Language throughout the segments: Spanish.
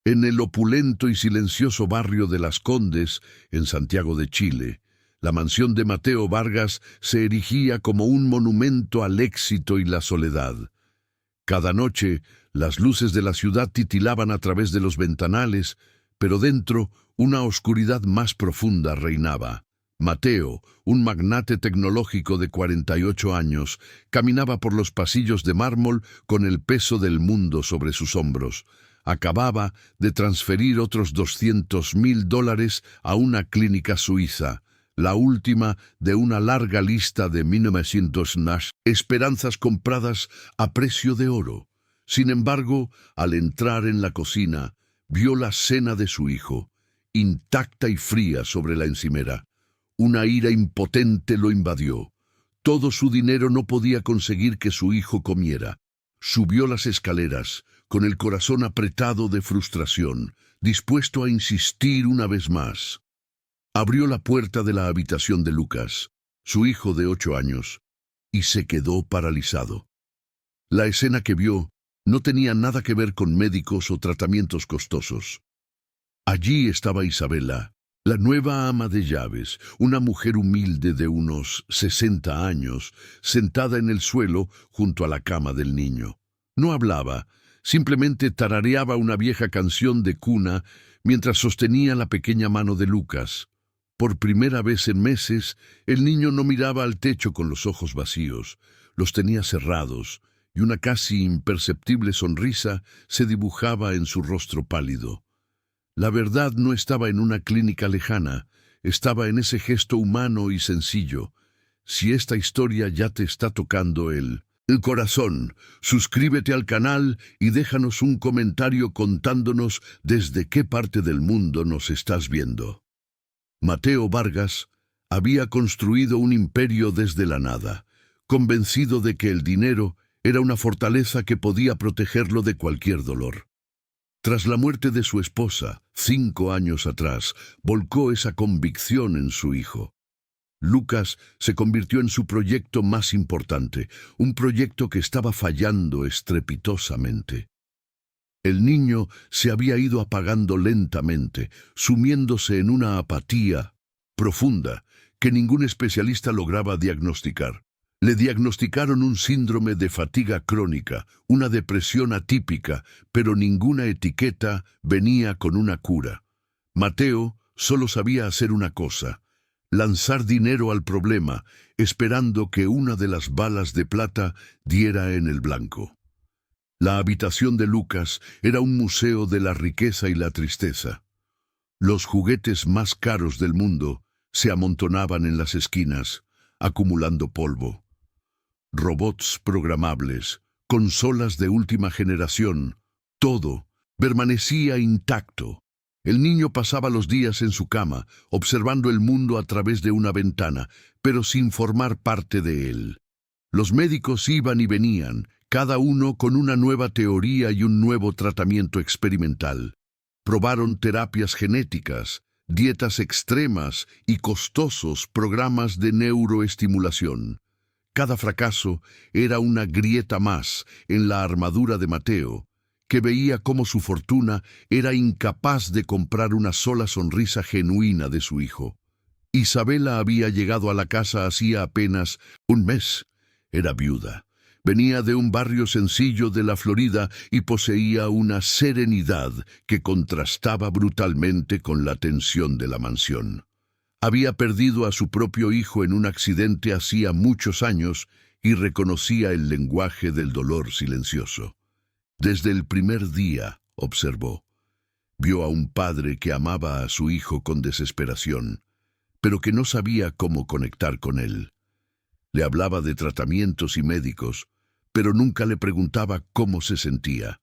En el opulento y silencioso barrio de Las Condes, en Santiago de Chile, la mansión de Mateo Vargas se erigía como un monumento al éxito y la soledad. Cada noche, las luces de la ciudad titilaban a través de los ventanales, pero dentro, una oscuridad más profunda reinaba. Mateo, un magnate tecnológico de 48 años, caminaba por los pasillos de mármol con el peso del mundo sobre sus hombros. Acababa de transferir otros $200.000 a una clínica suiza, la última de una larga lista de 1900 esperanzas compradas a precio de oro. Sin embargo, al entrar en la cocina, vio la cena de su hijo, intacta y fría sobre la encimera. Una ira impotente lo invadió. Todo su dinero no podía conseguir que su hijo comiera. Subió las escaleras, con el corazón apretado de frustración, dispuesto a insistir una vez más. Abrió la puerta de la habitación de Lucas, su hijo de 8 años, y se quedó paralizado. La escena que vio no tenía nada que ver con médicos o tratamientos costosos. Allí estaba Isabela, la nueva ama de llaves, una mujer humilde de unos 60 años, sentada en el suelo junto a la cama del niño. No hablaba, simplemente tarareaba una vieja canción de cuna mientras sostenía la pequeña mano de Lucas. Por primera vez en meses, el niño no miraba al techo con los ojos vacíos, los tenía cerrados, y una casi imperceptible sonrisa se dibujaba en su rostro pálido. La verdad no estaba en una clínica lejana, estaba en ese gesto humano y sencillo. Si esta historia ya te está tocando el corazón, suscríbete al canal y déjanos un comentario contándonos desde qué parte del mundo nos estás viendo. Mateo Vargas había construido un imperio desde la nada, convencido de que el dinero era una fortaleza que podía protegerlo de cualquier dolor. Tras la muerte de su esposa, 5 años atrás, volcó esa convicción en su hijo. Lucas se convirtió en su proyecto más importante, un proyecto que estaba fallando estrepitosamente. El niño se había ido apagando lentamente, sumiéndose en una apatía profunda que ningún especialista lograba diagnosticar. Le diagnosticaron un síndrome de fatiga crónica, una depresión atípica, pero ninguna etiqueta venía con una cura. Mateo solo sabía hacer una cosa: lanzar dinero al problema, esperando que una de las balas de plata diera en el blanco. La habitación de Lucas era un museo de la riqueza y la tristeza. Los juguetes más caros del mundo se amontonaban en las esquinas, acumulando polvo. Robots programables, consolas de última generación, todo permanecía intacto. El niño pasaba los días en su cama, observando el mundo a través de una ventana, pero sin formar parte de él. Los médicos iban y venían, cada uno con una nueva teoría y un nuevo tratamiento experimental. Probaron terapias genéticas, dietas extremas y costosos programas de neuroestimulación. Cada fracaso era una grieta más en la armadura de Mateo, que veía cómo su fortuna era incapaz de comprar una sola sonrisa genuina de su hijo. Isabela había llegado a la casa hacía apenas un mes. Era viuda. Venía de un barrio sencillo de la Florida y poseía una serenidad que contrastaba brutalmente con la tensión de la mansión. Había perdido a su propio hijo en un accidente hacía muchos años y reconocía el lenguaje del dolor silencioso. Desde el primer día, observó, vio a un padre que amaba a su hijo con desesperación, pero que no sabía cómo conectar con él. Le hablaba de tratamientos y médicos, pero nunca le preguntaba cómo se sentía.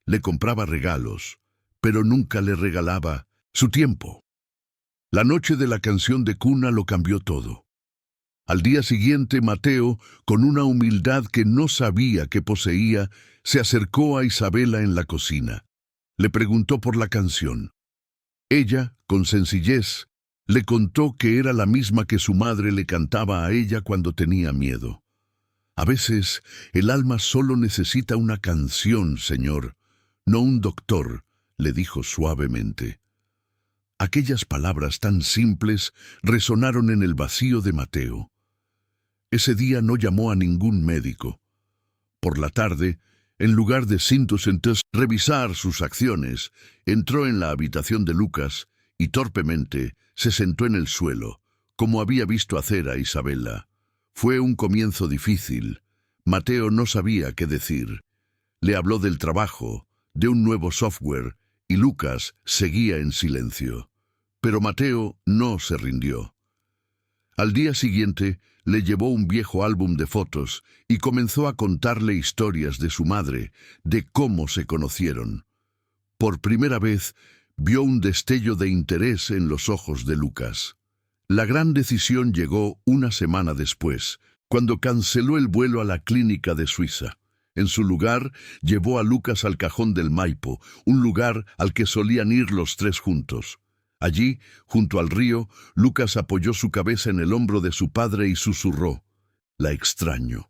Le compraba regalos, pero nunca le regalaba su tiempo. La noche de la canción de cuna lo cambió todo. Al día siguiente, Mateo, con una humildad que no sabía que poseía, se acercó a Isabela en la cocina. Le preguntó por la canción. Ella, con sencillez, le contó que era la misma que su madre le cantaba a ella cuando tenía miedo. A veces, el alma solo necesita una canción, señor, no un doctor, le dijo suavemente. Aquellas palabras tan simples resonaron en el vacío de Mateo. Ese día no llamó a ningún médico. Por la tarde, en lugar de revisar sus acciones, entró en la habitación de Lucas y torpemente se sentó en el suelo, como había visto hacer a Isabela. Fue un comienzo difícil. Mateo no sabía qué decir. Le habló del trabajo, de un nuevo software, y Lucas seguía en silencio. Pero Mateo no se rindió. Al día siguiente, le llevó un viejo álbum de fotos y comenzó a contarle historias de su madre, de cómo se conocieron. Por primera vez, vio un destello de interés en los ojos de Lucas. La gran decisión llegó una semana después, cuando canceló el vuelo a la clínica de Suiza. En su lugar, llevó a Lucas al Cajón del Maipo, un lugar al que solían ir los tres juntos. Allí, junto al río, Lucas apoyó su cabeza en el hombro de su padre y susurró: «La extraño».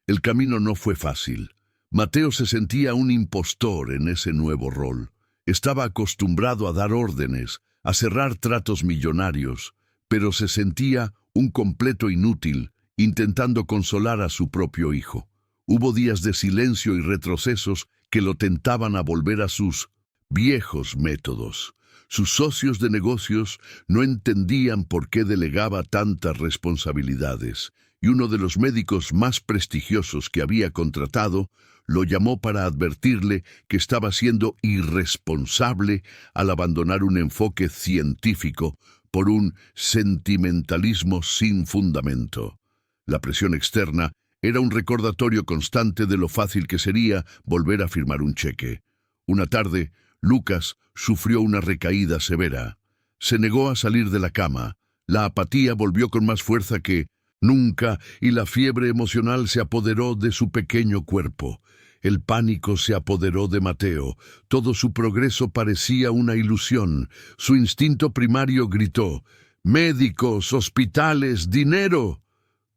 El camino no fue fácil. Mateo se sentía un impostor en ese nuevo rol. Estaba acostumbrado a dar órdenes, a cerrar tratos millonarios, pero se sentía un completo inútil, intentando consolar a su propio hijo. Hubo días de silencio y retrocesos que lo tentaban a volver a sus viejos métodos. Sus socios de negocios no entendían por qué delegaba tantas responsabilidades, y uno de los médicos más prestigiosos que había contratado lo llamó para advertirle que estaba siendo irresponsable al abandonar un enfoque científico por un sentimentalismo sin fundamento. La presión externa era un recordatorio constante de lo fácil que sería volver a firmar un cheque. Una tarde, Lucas sufrió una recaída severa. Se negó a salir de la cama. La apatía volvió con más fuerza que nunca y la fiebre emocional se apoderó de su pequeño cuerpo. El pánico se apoderó de Mateo. Todo su progreso parecía una ilusión. Su instinto primario gritó: «¡Médicos, hospitales, dinero!».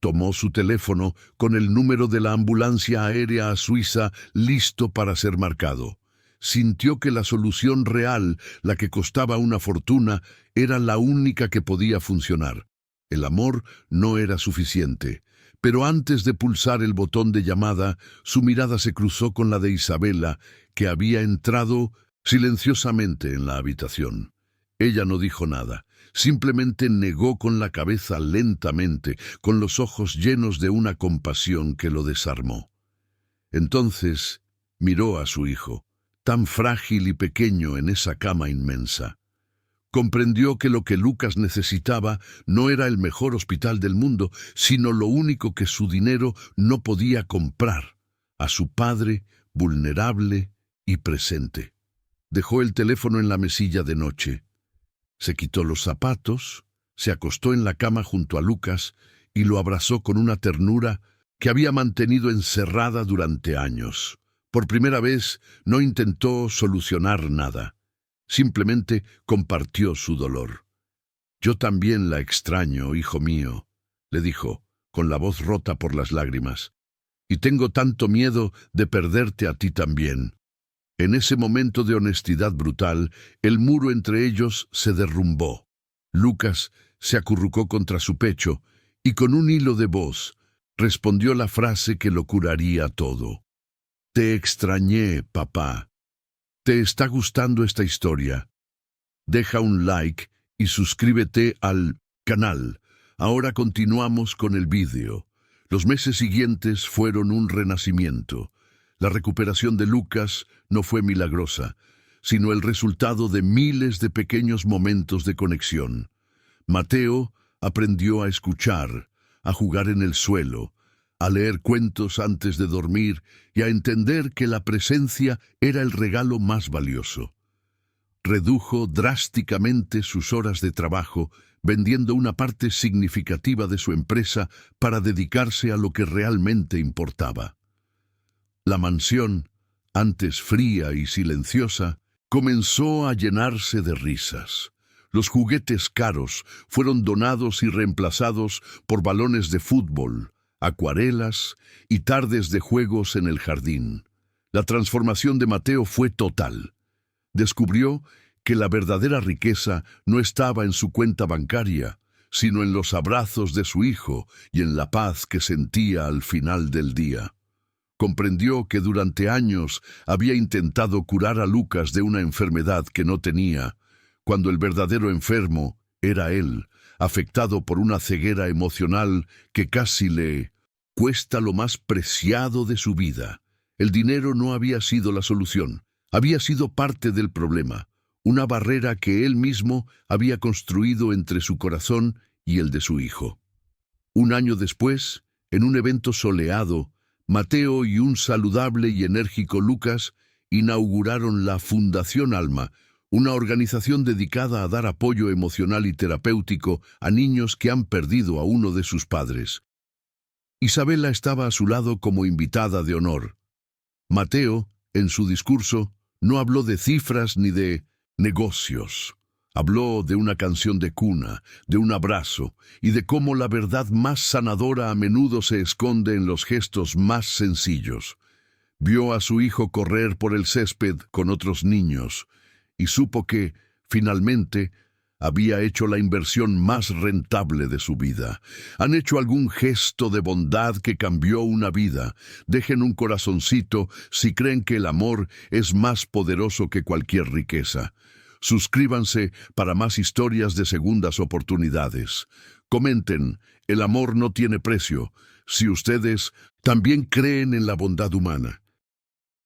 Tomó su teléfono con el número de la ambulancia aérea a Suiza listo para ser marcado. Sintió que la solución real, la que costaba una fortuna, era la única que podía funcionar. El amor no era suficiente, pero antes de pulsar el botón de llamada, su mirada se cruzó con la de Isabela, que había entrado silenciosamente en la habitación. Ella no dijo nada, simplemente negó con la cabeza lentamente, con los ojos llenos de una compasión que lo desarmó. Entonces miró a su hijo, tan frágil y pequeño en esa cama inmensa. Comprendió que lo que Lucas necesitaba no era el mejor hospital del mundo, sino lo único que su dinero no podía comprar: a su padre vulnerable y presente. Dejó el teléfono en la mesilla de noche. Se quitó los zapatos, se acostó en la cama junto a Lucas y lo abrazó con una ternura que había mantenido encerrada durante años. Por primera vez no intentó solucionar nada. Simplemente compartió su dolor. «Yo también la extraño, hijo mío», le dijo, con la voz rota por las lágrimas. «Y tengo tanto miedo de perderte a ti también». En ese momento de honestidad brutal, el muro entre ellos se derrumbó. Lucas se acurrucó contra su pecho y con un hilo de voz respondió la frase que lo curaría todo: «Te extrañé, papá». ¿Te está gustando esta historia? Deja un like y suscríbete al canal. Ahora continuamos con el vídeo. Los meses siguientes fueron un renacimiento. La recuperación de Lucas no fue milagrosa, sino el resultado de miles de pequeños momentos de conexión. Mateo aprendió a escuchar, a jugar en el suelo, a leer cuentos antes de dormir y a entender que la presencia era el regalo más valioso. Redujo drásticamente sus horas de trabajo, vendiendo una parte significativa de su empresa para dedicarse a lo que realmente importaba. La mansión, antes fría y silenciosa, comenzó a llenarse de risas. Los juguetes caros fueron donados y reemplazados por balones de fútbol, acuarelas y tardes de juegos en el jardín. La transformación de Mateo fue total. Descubrió que la verdadera riqueza no estaba en su cuenta bancaria, sino en los abrazos de su hijo y en la paz que sentía al final del día. Comprendió que durante años había intentado curar a Lucas de una enfermedad que no tenía, cuando el verdadero enfermo era él, afectado por una ceguera emocional que casi le cuesta lo más preciado de su vida. El dinero no había sido la solución, había sido parte del problema, una barrera que él mismo había construido entre su corazón y el de su hijo. Un año después, en un evento soleado, Mateo y un saludable y enérgico Lucas inauguraron la Fundación Alma, una organización dedicada a dar apoyo emocional y terapéutico a niños que han perdido a uno de sus padres. Isabela estaba a su lado como invitada de honor. Mateo, en su discurso, no habló de cifras ni de negocios. Habló de una canción de cuna, de un abrazo y de cómo la verdad más sanadora a menudo se esconde en los gestos más sencillos. Vio a su hijo correr por el césped con otros niños y supo que, finalmente, había hecho la inversión más rentable de su vida. ¿Han hecho algún gesto de bondad que cambió una vida? Dejen un corazoncito si creen que el amor es más poderoso que cualquier riqueza. Suscríbanse para más historias de segundas oportunidades. Comenten, el amor no tiene precio, si ustedes también creen en la bondad humana.